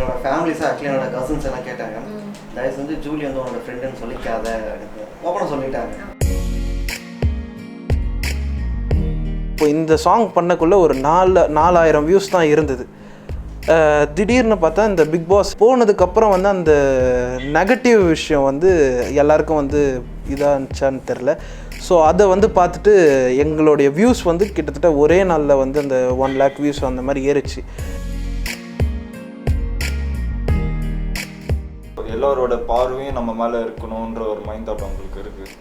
என்னோட ஃபேமிலிஸாக ஆக்சுவலி என்னோட கசின்ஸ் எல்லாம் கேட்டாங்க, தயவு செஞ்சு ஜூலி வந்து உன்னோட ஃப்ரெண்டுன்னு சொல்லிக்காத அப்படின்னு ஓப்பனாக சொல்லிட்டாங்க. இப்போ இந்த சாங் பண்ணக்குள்ளே ஒரு 4000 வியூஸ் தான் இருந்தது. திடீர்னு பார்த்தா இந்த பிக் பாஸ் போனதுக்கப்புறம் வந்து அந்த நெகட்டிவ் விஷயம் வந்து எல்லாருக்கும் வந்து இதாக இருந்துச்சான்னு தெரில. ஸோ அதை வந்து பார்த்துட்டு எங்களுடைய வியூஸ் வந்து கிட்டத்தட்ட ஒரே நாளில் வந்து அந்த 1 lakh வியூஸ் அந்த மாதிரி ஏறிச்சு. எல்லாரோட பார்வையும் நம்ம மேலே இருக்கணுன்ற ஒரு மைண்ட் தாட் அவங்களுக்கு இருக்குது.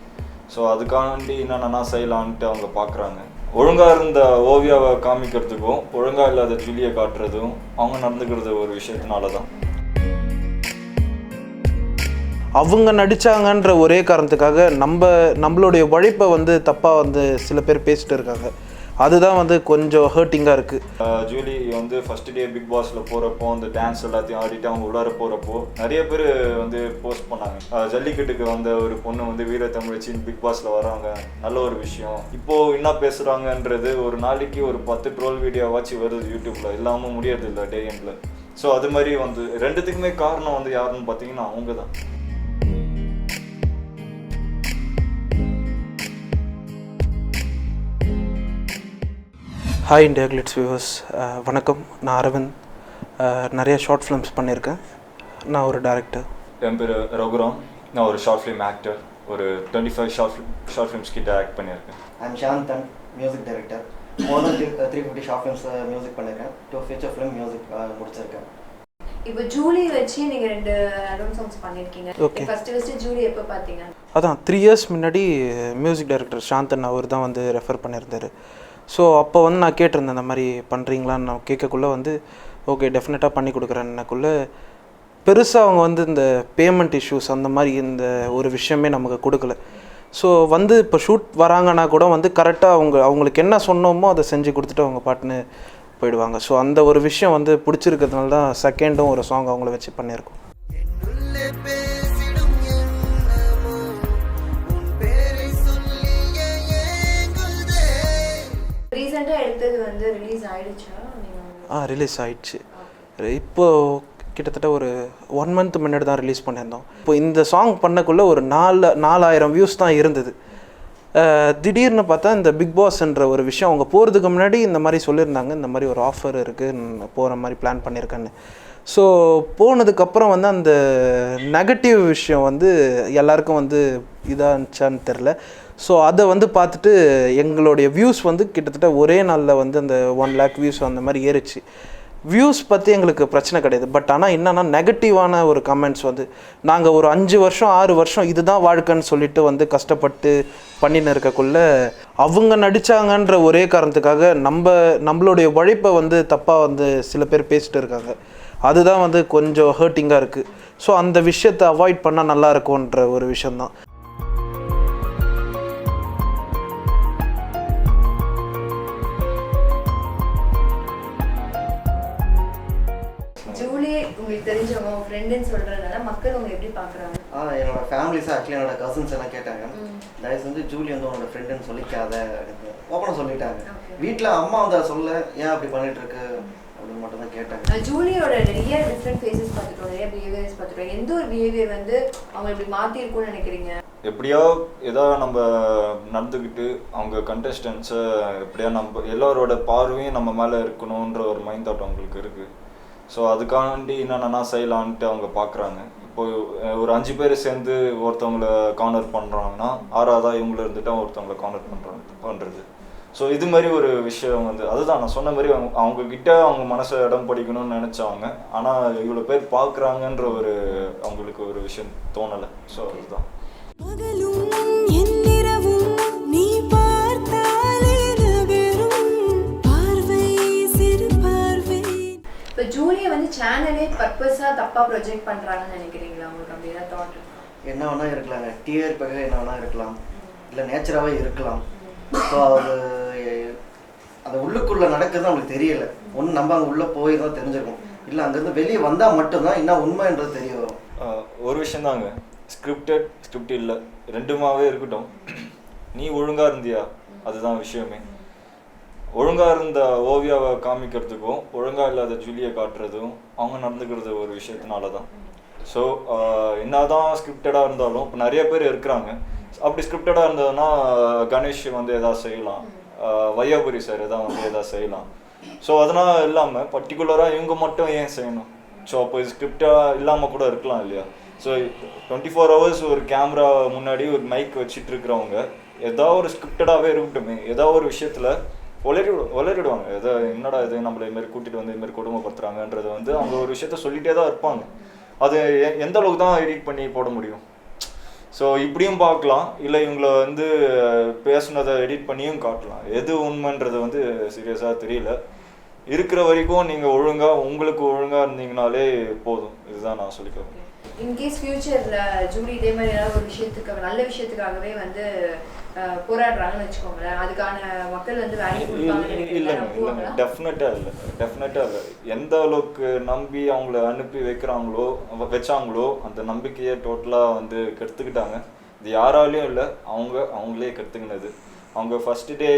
ஸோ அதுக்காண்டி என்னென்னா செய்யலான்ட்டு அவங்க பார்க்குறாங்க. ஒழுங்காக இருந்த ஓவியாவை காமிக்கிறதுக்கும் ஒழுங்காக இல்லாத ஜூலியை காட்டுறதும் அவங்க நடந்துக்கிறது ஒரு விஷயத்தினால தான். அவங்க நடித்தாங்கன்ற ஒரே காரணத்துக்காக நம்மளுடைய உழைப்பை வந்து தப்பாக வந்து சில பேர் பேசிட்டு இருக்காங்க. அதுதான் வந்து கொஞ்சம் ஹர்ட்டிங்காக இருக்குது. ஜூலி வந்து ஃபஸ்ட் டே பிக் பாஸில் போகிறப்போ அந்த டான்ஸ் எல்லாத்தையும் ஆடிட்டு அவங்க உள்ளார போகிறப்போ நிறைய பேர் வந்து போஸ்ட் பண்ணாங்க, ஜல்லிக்கட்டுக்கு வந்த ஒரு பொண்ணு வந்து வீரத்தமிழச்சி பிக் பாஸில் வராங்க, நல்ல ஒரு விஷயம். இப்போது என்ன பேசுகிறாங்கன்றது ஒரு நாளைக்கு ஒரு 10 ட்ரோல் வீடியோவாச்சு வருது யூடியூப்பில், இல்லாமல் முடியறதில்லை டே எண்டில். ஸோ அது மாதிரி வந்து ரெண்டுத்துக்குமே காரணம் வந்து யாருன்னு பார்த்தீங்கன்னா அவங்க தான். ஹாய் இண்டியா கிளிட்ஸ் வியூவர்ஸ், வணக்கம். நான் அரவிந்த். நிறைய ஷார்ட் ஃபிலிம்ஸ் பண்ணியிருக்கேன். நான் ஒரு டைரக்டர். என் பேர் ரகுராம். நான் ஒரு ஷார்ட் ஃபிலிம் ஆக்டர். ஒரு 25 ஷார்ட் ஃபிலிம்ஸ்க்கு டைரக்ட் பண்ணியிருக்கேன். I'm Shanthan, music director. More than 350 short films music பண்ணியிருக்கேன். 2 ஃபீச்சர் ஃபிலிம் மியூசிக் முடிச்சிருக்கேன். இப்போ ஜூலி வச்சு நீங்கள் 2 ஆல்பம் சாங்ஸ் பண்ணியிருக்கீங்க. ஓகே. ஃபர்ஸ்ட் ஜூலி எப்போ பார்த்தீங்க? அதான் 3 years முன்னாடி மியூசிக் டைரக்டர் சாந்தன் அவர் தான் வந்து ரெஃபர் பண்ணியிருந்தார். ஸோ அப்போ வந்து நான் கேட்டிருந்தேன், இந்த மாதிரி பண்ணுறீங்களான்னு. நான் கேட்கக்குள்ளே வந்து ஓகே டெஃபினட்டாக பண்ணி கொடுக்குறேன்னக்குள்ளே பெருசாக அவங்க வந்து இந்த பேமெண்ட் இஷ்யூஸ் அந்த மாதிரி இந்த ஒரு விஷயமே நமக்கு கொடுக்கல. ஸோ வந்து இப்போ ஷூட் வராங்கன்னா கூட வந்து கரெக்டாக அவங்களுக்கு என்ன சொன்னோமோ அதை செஞ்சு கொடுத்துட்டு அவங்க பாட்டுன்னு போயிடுவாங்க. ஸோ அந்த ஒரு விஷயம் வந்து பிடிச்சிருக்கிறதுனால தான் செகண்டும் ஒரு சாங் அவங்கள வச்சு பண்ணியிருக்கோம். ரீசெண்டாக எடுத்தது வந்து ரிலீஸ் ஆகிடுச்சா? ரிலீஸ் ஆகிடுச்சு. இப்போது கிட்டத்தட்ட ஒரு 1 month முன்னாடி தான் ரிலீஸ் பண்ணியிருந்தோம். இப்போ இந்த சாங் பண்ணக்குள்ளே ஒரு 4000 வியூஸ் தான் இருந்தது. திடீர்னு பார்த்தா இந்த பிக் பாஸ்ன்ற ஒரு விஷயம் அவங்க போகிறதுக்கு முன்னாடி இந்த மாதிரி சொல்லியிருந்தாங்க, இந்த மாதிரி ஒரு ஆஃபர் இருக்குது, போகிற மாதிரி பிளான் பண்ணியிருக்கேன்னு. ஸோ போனதுக்கப்புறம் வந்து அந்த நெகட்டிவ் விஷயம் வந்து எல்லாருக்கும் வந்து இதாக இருந்துச்சான்னு தெரில. ஸோ அதை வந்து பார்த்துட்டு எங்களுடைய வியூஸ் வந்து கிட்டத்தட்ட ஒரே நாளில் வந்து அந்த 1 lakh வியூஸ் அந்த மாதிரி ஏறிச்சு. வியூஸ் பற்றி எங்களுக்கு பிரச்சனை கிடையாது. பட் ஆனால் என்னென்னா நெகட்டிவான ஒரு கமெண்ட்ஸ் வந்து நாங்கள் ஒரு 5 வருஷம் 6 வருஷம் இதுதான் வாழ்க்கைன்னு சொல்லிட்டு வந்து கஷ்டப்பட்டு பண்ணின்னு இருக்கக்குள்ளே அவங்க நடித்தாங்கன்ற ஒரே காரணத்துக்காக நம்மளுடைய உழைப்பை வந்து தப்பாக வந்து சில பேர் பேசிட்டு இருக்காங்க. அதுதான் வந்து கொஞ்சம் ஹர்ட்டிங்காக இருக்குது. ஸோ அந்த விஷயத்தை அவாய்ட் பண்ணால் நல்லா இருக்கும்ன்ற ஒரு விஷயந்தான். ஜூலி உங்களுக்கு தெரிஞ்சவங்க ஃப்ரெண்டுன்னு சொல்கிறதுனால மக்கள் அவங்க எப்படி பார்க்குறாங்க? என்னோட ஃபேமிலிஸாக ஆக்சுவலி என்னோட கசின்ஸ் எல்லாம் கேட்டாங்க, தயவு செஞ்சு ஜூலி வந்து உன்னோட ஃப்ரெண்டுன்னு சொல்லிக்காத அப்படின்னு ஓப்பனாக சொல்லிட்டாங்க. வீட்டில் அம்மா வந்து அதை சொல்ல, ஏன் அப்படி பண்ணிட்டு இருக்கு அப்படின்னு மட்டும் தான் கேட்டாங்க. ஜூலியோட நிறைய டிஃப்ரெண்ட் ஃபேஸஸ் பார்த்துட்டோம், நிறைய பிஹேவியர்ஸ் பார்த்துட்டோம். எந்த ஒரு பிஹேவியர் வந்து அவங்க இப்படி மாற்றிருக்கும்னு நினைக்கிறீங்க? எப்படியோ ஏதாவது நம்ம நடந்துக்கிட்டு அவங்க கண்டஸ்டன்ஸை எப்படியா நம்ம எல்லாரோட பார்வையும் நம்ம மேலே இருக்கணுன்ற ஒரு மைண்ட் தாட் அவங்களுக்கு இருக்குது. ஸோ அதுக்காண்டி என்னென்னா செய்யலான்ட்டு அவங்க பார்க்குறாங்க. இப்போது ஒரு 5 பேர் சேர்ந்து ஒருத்தவங்கள கார்னர் பண்ணுறாங்கன்னா 6ஆவதாக இவங்கள இருந்துட்டு ஒருத்தவங்கள கார்னர் பண்ணுறது. ஸோ இது மாதிரி ஒரு விஷயம் வந்து அதுதான் நான் சொன்ன மாதிரி அவங்கக்கிட்ட அவங்க மனசை இடம் படிக்கணும்னு நினச்சாங்க. ஆனால் இவ்வளோ பேர் பார்க்குறாங்கன்ற ஒரு அவங்களுக்கு ஒரு விஷயம் தோணலை. ஸோ அதுதான். இப்போ ஜூலியை வந்து சேனலே பர்பஸாக தப்பாக ப்ரொஜெக்ட் பண்ணுறாங்கன்னு நினைக்கிறீங்களா? உங்களுக்கு அப்படி தான் தாட்? என்ன வேணால் இருக்கலாங்க, டிஆர்பிக்காக என்ன வேணால் இருக்கலாம், இல்லை நேச்சராகவே இருக்கலாம். ஸோ அது உள்ளுக்குள்ளே நடக்குது அவங்களுக்கு தெரியலை. ஒன்று நம்ம அங்கே உள்ளே போய் தான் தெரிஞ்சிருக்கும், இல்லை அங்கேருந்து வெளியே வந்தால் மட்டும்தான் இன்னும் உண்மைன்றது தெரிய வரும். ஒரு விஷயந்தாங்க, ஸ்கிரிப்ட் இல்லை, ரெண்டுமாவே இருக்கட்டும். நீ ஒழுங்காக இருந்தியா, அதுதான் விஷயமே. ஒழுங்காக இருந்த ஓவியாவை காமிக்கிறதுக்கும் ஒழுங்காக இல்லாத ஜூலியை காட்டுறதும் அவங்க நடந்துக்கிறது ஒரு விஷயத்தினால தான். ஸோ என்னதான் ஸ்கிரிப்டடாக இருந்தாலும் இப்போ நிறைய பேர் இருக்கிறாங்க. அப்படி ஸ்கிரிப்டடாக இருந்ததுன்னா கணேஷ் வந்து எதாவது செய்யலாம், வையாபுரி சார் எதாவது வந்து எதாவது செய்யலாம். ஸோ அதனால் இல்லாமல் பர்டிகுலராக இவங்க மட்டும் ஏன் செய்யணும்? ஸோ அப்போ ஸ்கிரிப்டாக இல்லாமல் கூட இருக்கலாம் இல்லையா? ஸோ 24 hours ஒரு கேமரா முன்னாடி ஒரு மைக் வச்சுட்டு இருக்கிறவங்க ஏதாவது ஒரு ஸ்கிரிப்டடாகவே இருக்கட்டுமே, ஏதாவது ஒரு விஷயத்தில் வளரிடுவாங்க. எதோ என்னடா இது நம்மளை இதுமாரி கூட்டிகிட்டு வந்து இதுமாரி கொடுமைப்படுத்துறாங்கன்றதை வந்து அவங்க ஒரு விஷயத்த சொல்லிகிட்டே தான் இருப்பாங்க. அது எந்த அளவுக்கு தான் எடிட் பண்ணி போட முடியும்? ஸோ இப்படியும் பார்க்கலாம், இல்லை இவங்களை வந்து பேசுனதை எடிட் பண்ணியும் காட்டலாம். எது உண்மைன்றது வந்து சீரியஸாக தெரியல. இருக்கிற வரைக்கும் நீங்கள் உங்களுக்கு ஒழுங்காக இருந்தீங்கனாலே போதும். இதுதான் நான் சொல்லிக்கிறேன். இன்கேஸ் ஃபியூச்சரில் ஜூலி இதே மாதிரி ஏதாவது ஒரு விஷயத்துக்கு நல்ல விஷயத்துக்காகவே வந்து போராடுறாங்கன்னு வச்சுக்கோங்களேன், அதுக்கான மக்கள் வந்து வேல்யூ கொடுப்பாங்க? இல்லைங்க, டெஃபினட்டாக இல்லை. எந்த அளவுக்கு நம்பி அவங்கள அனுப்பி வச்சாங்களோ அந்த நம்பிக்கையை டோட்டலாக வந்து கெடுத்துக்கிட்டாங்க. இது யாராலையும் இல்லை, அவங்களே கெடுத்துக்கினது. அவங்க ஃபஸ்ட்டு டே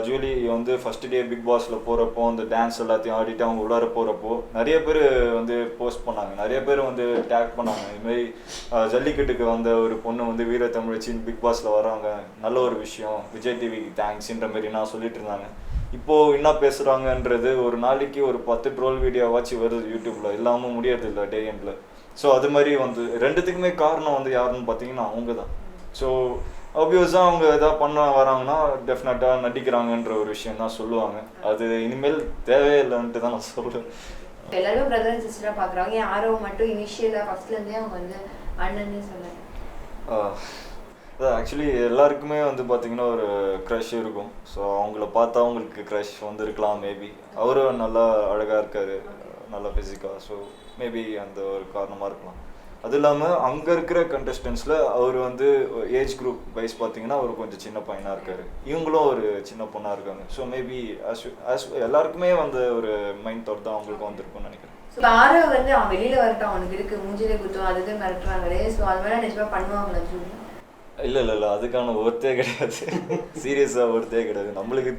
ஜூலி வந்து ஃபஸ்ட்டு டே பிக் பாஸில் போகிறப்போ அந்த டான்ஸ் எல்லாத்தையும் ஆடிட்டு அவங்க உள்ளார போகிறப்போ நிறைய பேர் வந்து போஸ்ட் பண்ணாங்க, நிறைய பேர் வந்து டேக் பண்ணாங்க. இதுமாரி ஜல்லிக்கட்டுக்கு வந்த ஒரு பொண்ணு வந்து வீரத்தமிழச்சி பிக் பாஸில் வராங்க, நல்ல ஒரு விஷயம், விஜய் டிவிக்கு தேங்க்ஸ்ன்ற மாரி நான் சொல்லிட்டு இருந்தாங்க. இப்போது என்ன பேசுகிறாங்கன்றது ஒரு நாளைக்கு ஒரு 10 ட்ரோல் வீடியோவாச்சும் வருது யூடியூப்பில், இல்லாமல் முடியறதில்லை டே எண்டில். ஸோ அது மாதிரி வந்து ரெண்டுத்துக்குமே காரணம் வந்து யாருன்னு பார்த்தீங்கன்னா அவங்க தான். ஸோ ஆப்வியஸாக அவங்க எதாவது பண்ண வராங்கன்னா டெஃபினட்டாக நடிக்கிறாங்கன்ற ஒரு விஷயம் தான் சொல்லுவாங்க. அது இனிமேல் தேவையில்லைன்ட்டு தான் நான் சொல்லுவேன். எல்லாரும் பிரதர் அண்ட் சிஸ்டராக பார்க்குறாங்க, யாரும் மட்டும் இனிஷியலாக ஃபஸ்ட்லேருந்தே அவங்க வந்து அண்ணன்னு சொன்னாங்க. அதான் ஆக்சுவலி எல்லாருக்குமே வந்து பார்த்திங்கன்னா ஒரு க்ரஷ் இருக்கும். ஸோ அவங்கள பார்த்தா அவங்களுக்கு க்ரஷ் வந்துருக்கலாம் மேபி. அவரும் நல்லா அழகாக இருக்கார், நல்லா ஃபிசிக்காக. ஸோ மேபி அந்த ஒரு காரணமாக இருக்கலாம். அது இல்லாமல் அங்கே இருக்கிற கண்டஸ்டன்ஸில் அவர் வந்து ஏஜ் குரூப் வைஸ் பார்த்தீங்கன்னா அவர் கொஞ்சம் சின்ன பையனாக இருக்கார், இவங்களும் ஒரு சின்ன பொண்ணாக இருக்காங்க. ஸோ மேபி எல்லாருக்குமே வந்து ஒரு மைண்ட் தாட் தான் அவங்களுக்கு வந்திருக்கும்னு நினைக்கிறேன். ஸோ ஆரோ வந்து அவன் வெளியில் வரட்டும், அவனுக்கு இருக்குது மூஞ்சிலே குத்தும் அதுக்கு மிரட்டுறாங்களே, ஸோ அது மாதிரி நிஜமாக பண்ணுவாங்களா ஜூலி? இல்லை அதுக்கான ஒர்த்தே கிடையாது. சீரியஸாக ஒர்த்தே கிடையாது. நம்மளுக்கு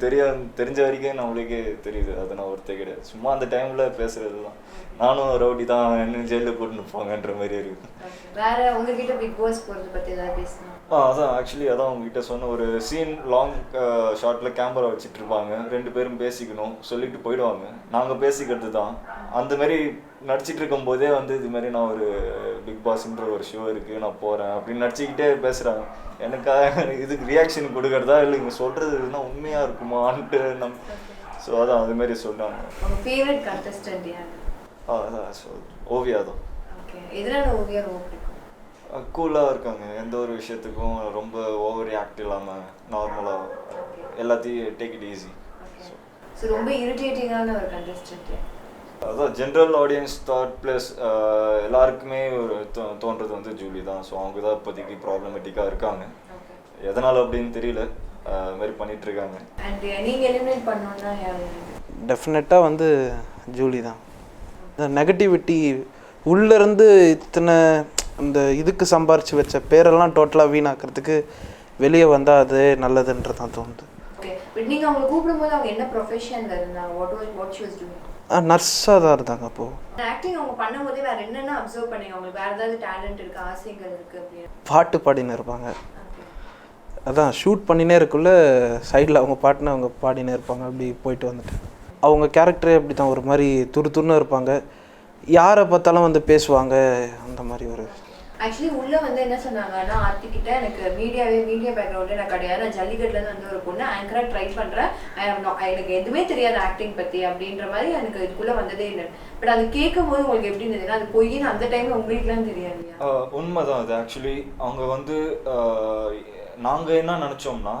தெரிஞ்ச வரைக்கும் நம்மளுக்கே தெரியுது, அது நான் ஒர்த்தே கிடையாது. சும்மா அந்த டைமில் பேசுகிறது தான். நானும் ரவுடி தான், என்ன ஜெயிலில் போட்டுன்னு போங்கன்ற மாதிரி இருக்குது. வேற உங்ககிட்ட பிக் பாஸ் போகிறது பற்றி ஏதாவது பேசணும்? அதான் ஆக்சுவலி அதான் உங்ககிட்ட சொன்ன ஒரு சீன் லாங் ஷார்ட்டில் கேமரா வச்சுட்டு இருப்பாங்க, 2 பேரும் பேசிக்கணும் சொல்லிட்டு போயிடுவாங்க. நாங்கள் பேசிக்கிறது தான். அந்தமாரி நடிச்சிட்டு இருக்கும்போதே வந்து இதுமாரி நான் ஒரு பிக் பாஸ்ன்ற ஒரு ஷோ இருக்குது நான் போகிறேன் அப்படின்னு நடிச்சிக்கிட்டே பேசுகிறாங்க. எனக்காக இதுக்கு ரியாக்ஷன் கொடுக்குறதா இல்லை இங்கே சொல்கிறது இதுனா உண்மையாக இருக்குமான்ட்டு ஸோ அதான் அதுமாரி சொல்கிறாங்க. ஃபேவரட் கண்டஸ்டன்ட் யார்? அதான் ஓவியா தான். ஓகே, எதனால ஓவியா ரொம்ப பிடிக்கும்? கூலாக இருக்காங்க, எந்த ஒரு விஷயத்துக்கும் ரொம்ப ஓவர் ரியாக்ட் இல்லாமல் நார்மலாக எல்லாத்தையும் டேக் இட் ஈஸி. ஸோ ரொம்ப இரிட்டேட்டிங்கான ஒரு கண்டஸ்டன்ட். அதான் ஜென்ரல் ஆடியன்ஸ் தாட் ப்ளஸ் எல்லாருக்குமே ஒரு தோன்றது வந்து ஜூலி தான். ஸோ அவங்க தான் இப்போதைக்கு ப்ராப்ளமேட்டிக்காக இருக்காங்க. எதனால் அப்படின்னு தெரியல, அது மாதிரி பண்ணிகிட்ருக்காங்க. அண்ட் நீங்கள் எலிமினேட் பண்ணோன்னா யார்? டெஃபினட்டாக வந்து ஜூலி தான். இந்த நெகட்டிவிட்டி உள்ளேருந்து இத்தனை இந்த இதுக்கு சம்பாரித்து வச்ச பேரெல்லாம் டோட்டலாக வீணாக்கிறதுக்கு வெளியே வந்தால் அது நல்லதுன்றது தான் தோணுது. ஓகே, பட் நீங்கள் அவங்களை கூப்பிடும்போது அவங்க என்ன ப்ரொஃபஷனில் இருந்தாங்க? What she was doing? நர்ஸாக தான் இருந்தாங்க. அப்போது ஆக்டிங் அவங்க பண்ணும்போதே வேறு என்னென்ன அப்சர்வ் பண்ணீங்க? அவங்களுக்கு வேறு ஏதாவது டேலண்ட் இருக்குது, ஆசைகள் இருக்குது அப்படின்னு? பாட்டு பாடினு இருப்பாங்க. அதான் ஷூட் பண்ணினே இருக்குள்ள சைடில் அவங்க பாட்டுன்னு அவங்க பாடினே இருப்பாங்க. அப்படி போயிட்டு வந்துட்டு அவங்க கேரக்டரே அப்படி தான், ஒரு மாதிரி துருன்னு இருப்பாங்க, யாரை பார்த்தாலும் வந்து பேசுவாங்க, அந்த மாதிரி ஒரு. ஆக்சுவலி உள்ளே வந்து என்ன சொன்னாங்கன்னா, ஆர்த்திக்கிட்ட எனக்கு மீடியா பேக்ரவுண்டே நான் கிடையாது, நான் ஜல்லிக்கட்டுலேருந்து வந்து ஒரு பொண்ணு ஆங்கராக ட்ரை பண்ணுறேன், எனக்கு எதுவுமே தெரியாது ஆக்டிங் பற்றி அப்படின்ற மாதிரி எனக்கு இதுக்குள்ளே வந்ததே இல்லை. பட் அது கேட்கும் போது உங்களுக்கு எப்படி இருந்ததுன்னா அது பொய்ன்னு அந்த டைமில் உங்களுக்குலாம் தெரியாது? உண்மைதான் அது. ஆக்சுவலி அவங்க வந்து நாங்கள் என்ன நினச்சோம்னா,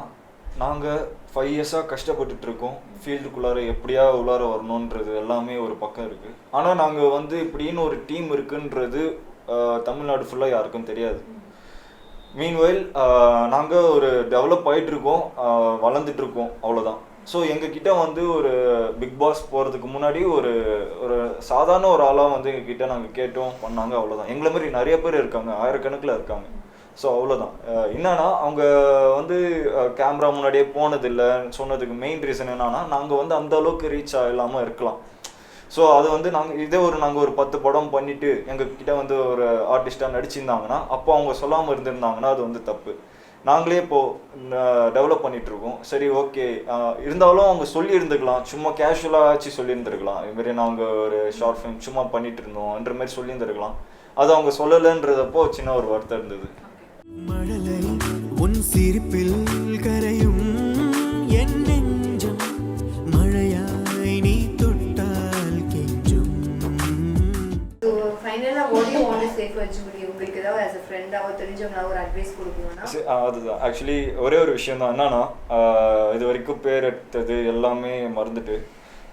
நாங்கள் 5 இயர்ஸாக கஷ்டப்பட்டுட்ருக்கோம், ஃபீல்டுக்குள்ளார எப்படியா உள்ளார வரணுன்றது எல்லாமே ஒரு பக்கம் இருக்குது. ஆனால் நாங்கள் வந்து இப்படின்னு ஒரு டீம் இருக்குன்றது தமிழ்நாடு ஃபுல்லாக யாருக்கும் தெரியாது. மீன்வைல் நாங்கள் ஒரு டெவலப் ஆகிட்ருக்கோம், வளர்ந்துட்டுருக்கோம், அவ்வளோதான். ஸோ எங்ககிட்ட வந்து ஒரு பிக் பாஸ் போகிறதுக்கு முன்னாடி ஒரு சாதாரண ஒரு ஆளாக வந்து எங்ககிட்ட நாங்கள் கேட்டோம், பண்ணாங்க, அவ்வளோதான். எங்களை மாதிரி நிறைய பேர் இருக்காங்க, ஆயிரக்கணக்கில் இருக்காங்க. ஸோ அவ்வளோதான். என்னன்னா அவங்க வந்து கேமரா முன்னாடியே போனதில்லை சொன்னதுக்கு மெயின் ரீசன் என்னன்னா நாங்கள் வந்து அந்த அளவுக்கு ரீச் இல்லாமல் இருக்கலாம். ஸோ அது வந்து நாங்கள் ஒரு 10 படம் பண்ணிவிட்டு எங்ககிட்ட வந்து ஒரு ஆர்டிஸ்டாக நடிச்சிருந்தாங்கன்னா அப்போ அவங்க சொல்லாமல் இருந்திருந்தாங்கன்னா அது வந்து தப்பு. நாங்களே இப்போது டெவலப் பண்ணிகிட்ருக்கோம். சரி ஓகே, இருந்தாலும் அவங்க சொல்லியிருந்துக்கலாம், சும்மா கேஷுவலாக ஆச்சு சொல்லியிருந்துருக்கலாம். இதுமாரி நாங்கள் ஒரு ஷார்ட் ஃபிலிம் சும்மா பண்ணிகிட்டு இருந்தோம்ன்ற மாதிரி சொல்லியிருந்துருக்கலாம். அது அவங்க சொல்லலைன்றதப்போ சின்ன ஒரு வருத்தம் இருந்தது. மழலை உன் சிரிப்பில் கரையும் என் நெஞ்சம் மழையாய் நீ தொட்டால் கெஞ்சும். ஸோ ஃபைனலாக what do you want to say for Judy? உங்களுக்கு ஏதாவது as a friend-ஆவோ தெரிஞ்சவங்களாவோ ஒரு அட்வைஸ் கொடுக்கணும்னா? அதுதான் ஆக்சுவலி ஒரே ஒரு விஷயம் தான். என்னன்னா இது வரைக்கும் பேர் எடுத்தது எல்லாமே மறந்துட்டு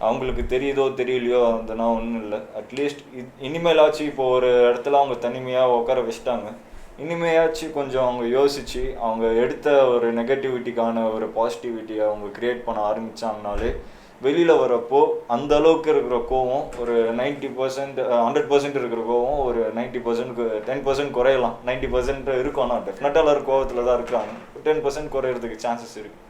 அவங்களுக்கு தெரியுதோ தெரியலையோ அதெல்லாம் ஒன்றும் இல்லை. அட்லீஸ்ட் இனிமேலாச்சும் இப்போ ஒரு இடத்துல அவங்க தனிமையாக உட்கார வச்சுட்டாங்க. இனிமையாச்சும் கொஞ்சம் அவங்க யோசித்து அவங்க எடுத்த ஒரு நெகட்டிவிட்டிக்கான ஒரு பாசிட்டிவிட்டியை அவங்க க்ரியேட் பண்ண ஆரம்பித்தாங்கனாலே வெளியில் வரப்போ அந்த அளவுக்கு இருக்கிற கோவம் ஒரு 90% 100% இருக்கிற கோவம் ஒரு 90% 10% குறையலாம். 90% இருக்கும். ஆனால் டெஃபினட்டாக எல்லாரும் கோவத்தில் தான் இருக்காங்க. 10% குறையிறதுக்கு சான்சஸ் இருக்குது.